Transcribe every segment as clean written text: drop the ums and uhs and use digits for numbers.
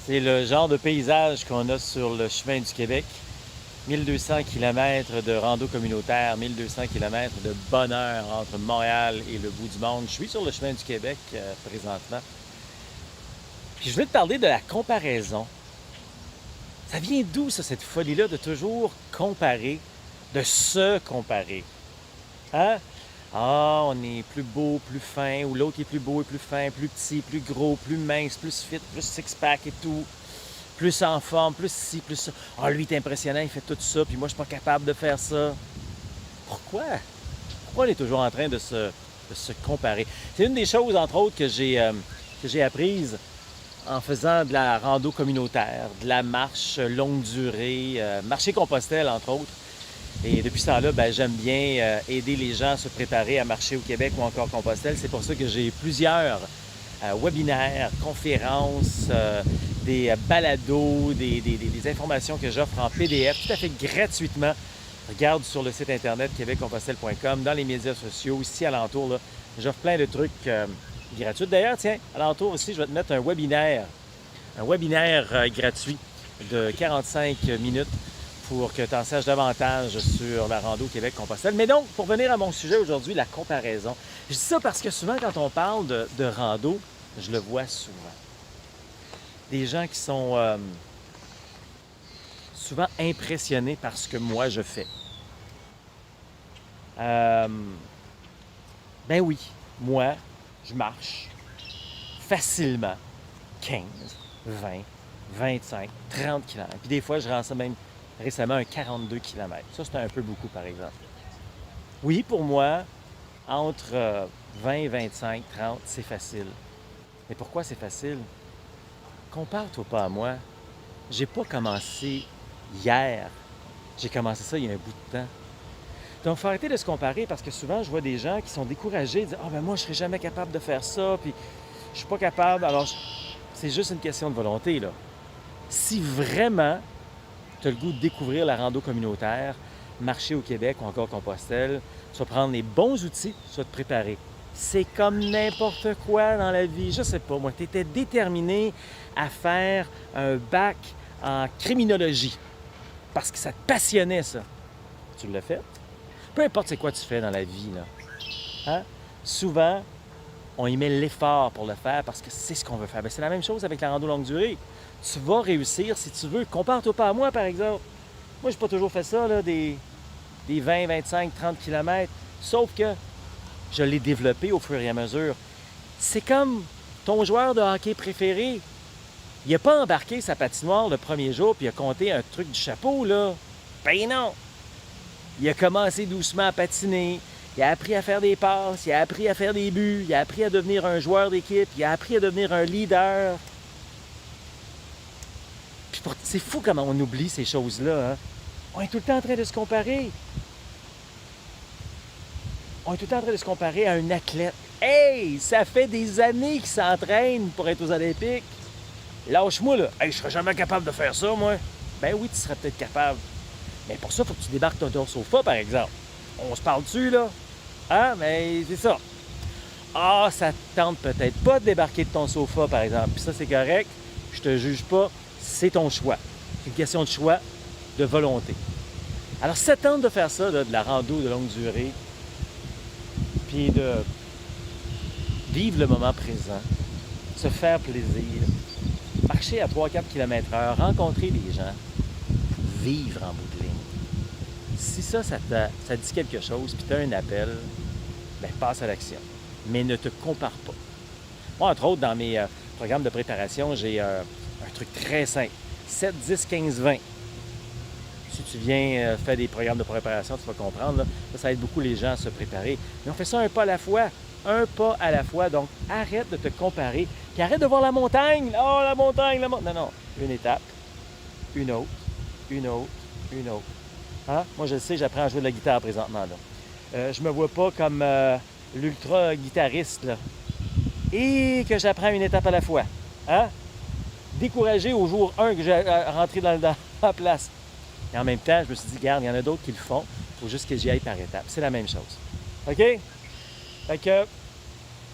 C'est le genre de paysage qu'on a sur le chemin du Québec. 1200 km de rando communautaire, 1200 km de bonheur entre Montréal et le bout du monde. Je suis sur le chemin du Québec présentement. Puis je voulais te parler de la comparaison. Ça vient d'où, ça, cette folie-là de toujours comparer, de se comparer? Hein? Ah, on est plus beau, plus fin, ou l'autre est plus beau et plus fin, plus petit, plus gros, plus mince, plus fit, plus six-pack et tout. Plus en forme, plus ci, plus ça. Ah, lui, il est impressionnant, il fait tout ça, puis moi, je suis pas capable de faire ça. Pourquoi? Pourquoi on est toujours en train de se comparer? C'est une des choses, entre autres, que j'ai apprises en faisant de la rando communautaire, de la marche longue durée, marcher Compostelle, entre autres. Et depuis ce temps-là, j'aime bien aider les gens à se préparer à marcher au Québec ou encore Compostelle. C'est pour ça que j'ai plusieurs webinaires, conférences, des balados, des informations que j'offre en PDF tout à fait gratuitement. Regarde sur le site internet québeccompostelle.com, dans les médias sociaux, ici alentour, là, j'offre plein de trucs gratuits. D'ailleurs, tiens, alentour aussi, je vais te mettre un webinaire gratuit de 45 minutes pour que tu en saches davantage sur la rando Québec-Compostelle. Mais donc, pour venir à mon sujet aujourd'hui, la comparaison. Je dis ça parce que souvent, quand on parle de rando, je le vois souvent. Des gens qui sont souvent impressionnés par ce que moi je fais. Ben oui, moi, je marche facilement 15, 20, 25, 30 km. Puis des fois, je rends ça même récemment un 42 km. Ça, c'est un peu beaucoup, par exemple. Oui, pour moi, entre 20, 25, 30, c'est facile. Mais pourquoi c'est facile? Compare-toi pas à moi. J'ai pas commencé hier. J'ai commencé ça il y a un bout de temps. Donc, il faut arrêter de se comparer parce que souvent, je vois des gens qui sont découragés, disent « Ah, ben moi, je serais jamais capable de faire ça, puis je suis pas capable. » Alors, c'est juste une question de volonté, là. Si vraiment tu as le goût de découvrir la rando communautaire, marcher au Québec ou encore Compostelle, tu vas prendre les bons outils, tu vas te préparer. C'est comme n'importe quoi dans la vie. Je sais pas, moi, tu étais déterminé à faire un bac en criminologie parce que ça te passionnait, ça. Tu l'as fait? Peu importe c'est quoi tu fais dans la vie, là. Hein? Souvent, on y met l'effort pour le faire parce que c'est ce qu'on veut faire. C'est la même chose avec la rando longue durée. Tu vas réussir si tu veux. Compare-toi pas à moi, par exemple. Moi, je n'ai pas toujours fait ça, là, des 20, 25, 30 km. Sauf que je l'ai développé au fur et à mesure. C'est comme ton joueur de hockey préféré. Il n'a pas embarqué sa patinoire le premier jour puis il a compté un truc du chapeau, là. Ben non! Il a commencé doucement à patiner. Il a appris à faire des passes. Il a appris à faire des buts. Il a appris à devenir un joueur d'équipe. Il a appris à devenir un leader. Puis c'est fou comment on oublie ces choses-là. Hein? On est tout le temps en train de se comparer. On est tout le temps en train de se comparer à un athlète. Hey! Ça fait des années qu'il s'entraîne pour être aux Olympiques. Lâche-moi, là. Hey, je serais jamais capable de faire ça, moi. Ben oui, tu serais peut-être capable. Mais pour ça, il faut que tu débarques ton sofa, par exemple. On se parle dessus, là? Hein? Mais c'est ça. Ah, ça te tente peut-être pas de débarquer de ton sofa, par exemple. Puis ça, c'est correct. Je te juge pas. C'est ton choix. C'est une question de choix, de volonté. Alors, ça tente de faire ça, là, de la rando de longue durée, puis de vivre le moment présent, se faire plaisir, marcher à 3-4 km/h, rencontrer des gens, vivre en bout de ligne. Si ça te dit quelque chose, puis tu as un appel, bien, passe à l'action. Mais ne te compare pas. Moi, entre autres, dans mes programmes de préparation, j'ai un truc très simple. 7, 10, 15, 20. Si tu viens faire des programmes de préparation, tu vas comprendre. Là, ça aide beaucoup les gens à se préparer. Mais on fait ça un pas à la fois. Un pas à la fois. Donc, arrête de te comparer. Puis arrête de voir la montagne. Oh, la montagne, la montagne. Non, non. Une étape, une autre, une autre, une autre. Hein? Moi, je le sais, j'apprends à jouer de la guitare présentement. Là. Je me vois pas comme l'ultra-guitariste. Là. Et que j'apprends une étape à la fois. Hein? Découragé au jour 1 que j'ai rentré dans la place. Et en même temps, je me suis dit, regarde, il y en a d'autres qui le font. Il faut juste que j'y aille par étapes. C'est la même chose. OK? Fait que,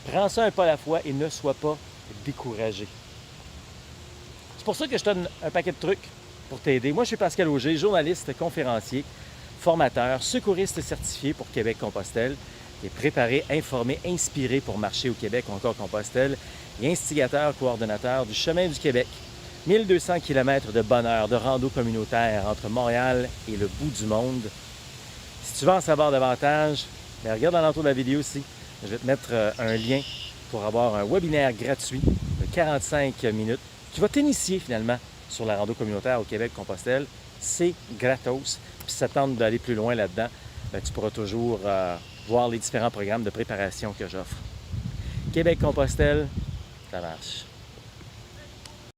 prends ça un pas à la fois et ne sois pas découragé. Tu pour ça que je te donne un paquet de trucs pour t'aider. Moi, je suis Pascal Auger, journaliste, conférencier, formateur, secouriste certifié pour Québec-Compostelle, qui est préparé, informé, inspiré pour marcher au Québec ou encore Compostelle, et instigateur, coordonnateur du Chemin du Québec. 1200 km de bonheur, de rando communautaire entre Montréal et le bout du monde. Si tu veux en savoir davantage, bien, regarde dans l'entour de la vidéo ici. Je vais te mettre un lien pour avoir un webinaire gratuit de 45 minutes qui va t'initier finalement sur la rando communautaire au Québec-Compostelle. C'est gratos. Puis si ça tente d'aller plus loin là-dedans, bien, tu pourras toujours voir les différents programmes de préparation que j'offre. Québec-Compostelle, ça marche.